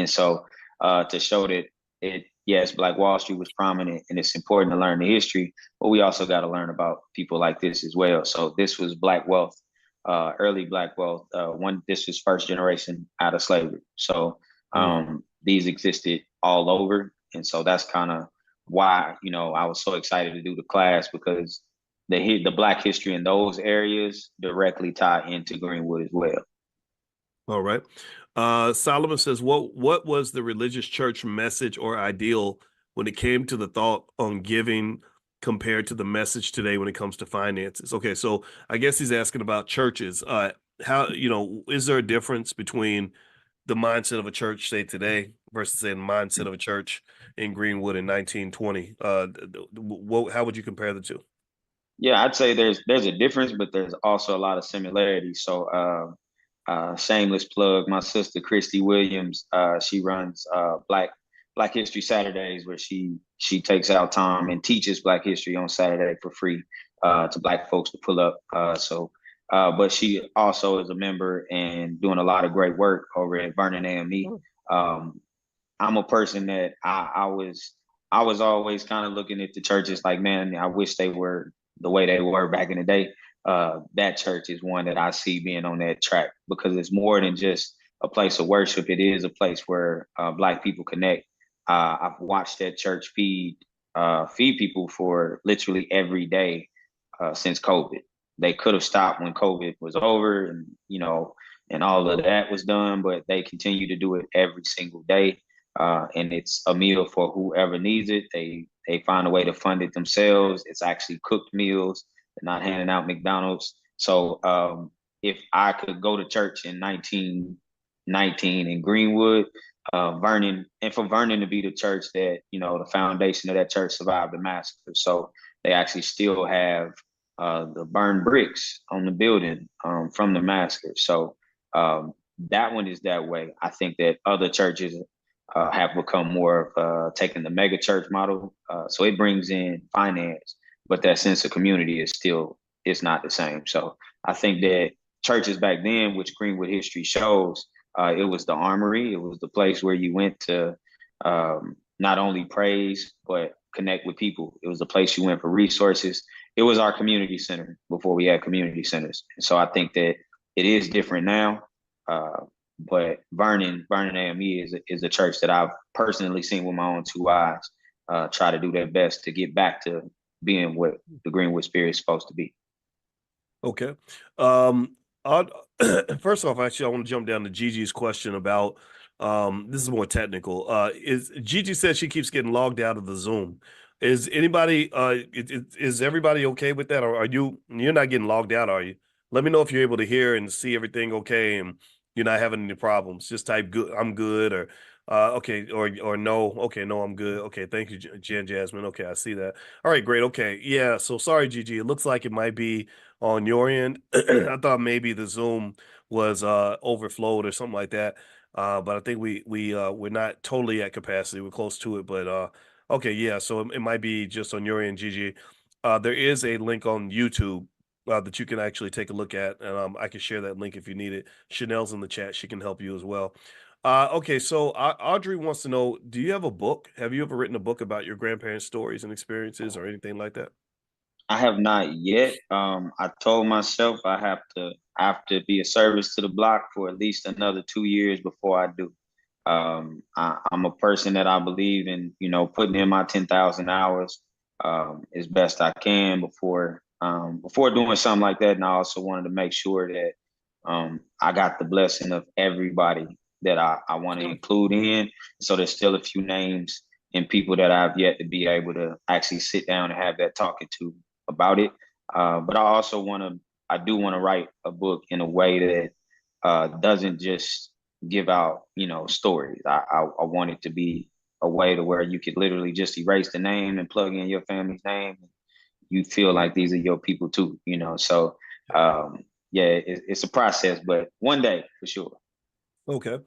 And so to show that yes, Black Wall Street was prominent and it's important to learn the history, but we also got to learn about people like this as well. So this was Black wealth, early Black wealth. This was first generation out of slavery. So these existed all over. And so that's kind of why, I was so excited to do the class, because the Black history in those areas directly tie into Greenwood as well. All right. Solomon says, what was the religious church message or ideal when it came to the thought on giving compared to the message today when it comes to finances? Okay, so I guess he's asking about churches. How, is there a difference between the mindset of a church, say today, versus say the mindset of a church in Greenwood in 1920? How would you compare the two? Yeah, I'd say there's a difference, but there's also a lot of similarities. So shameless plug, my sister Christy Williams, she runs Black History Saturdays, where she takes out time and teaches Black history on Saturday for free to Black folks to pull up. But she also is a member and doing a lot of great work over at Vernon AME. I'm a person that I was always kind of looking at the churches like, man, I wish they were the way they were back in the day. That church is one that I see being on that track, because it's more than just a place of worship. It is a place where Black people connect. I've watched that church feed people for literally every day since COVID. They could have stopped when COVID was over, and all of that was done, but they continue to do it every single day. And it's a meal for whoever needs it. They find a way to fund it themselves. It's actually cooked meals. They're not handing out McDonald's. So if I could go to church in 1919 in Greenwood, Vernon, and for Vernon to be the church that, the foundation of that church survived the massacre. So they actually still have the burned bricks on the building from the massacre. So that one is that way. I think that other churches have become more of taking the mega church model. So it brings in finance, but that sense of community is not the same. So I think that churches back then, which Greenwood history shows, it was the armory. It was the place where you went to not only praise, but connect with people. It was the place you went for resources. It was our community center before we had community centers. And so I think that it is different now. But Vernon AME is a church that I've personally seen with my own two eyes try to do their best to get back to being what the Greenwood Spirit is supposed to be. Okay. First off, actually, I want to jump down to Gigi's question about this is more technical. Is Gigi said she keeps getting logged out of the Zoom. Is anybody is everybody okay with that, or you're not getting logged out, are you? Let me know if you're able to hear and see everything okay and you're not having any problems. Just type good, I'm good, or okay, or no, okay, no, I'm good. Okay, thank you, Jen Jasmine. Okay, I see that. All right, great. Okay, yeah. So sorry, Gigi. It looks like it might be on your end. I thought maybe the Zoom was overflowed or something like that. But I think we're not totally at capacity. We're close to it, but okay, yeah. So it might be just on your end, Gigi. There is a link on YouTube that you can actually take a look at, and I can share that link if you need it. Chanel's in the chat; she can help you as well. Okay, so Audrey wants to know: do you have a book? Have you ever written a book about your grandparents' stories and experiences, or anything like that? I have not yet. I told myself I have to be a service to the block for at least another 2 years before I do. I'm a person that I believe in, putting in my 10,000 hours as best I can before doing something like that. And I also wanted to make sure that I got the blessing of everybody that I want to include in. So there's still a few names and people that I've yet to be able to actually sit down and have that talking to about it. But I do want to write a book in a way that doesn't just give out, stories. I want it to be a way to where you could literally just erase the name and plug in your family's name. You feel like these are your people too, So yeah, it's a process, but one day for sure. Okay.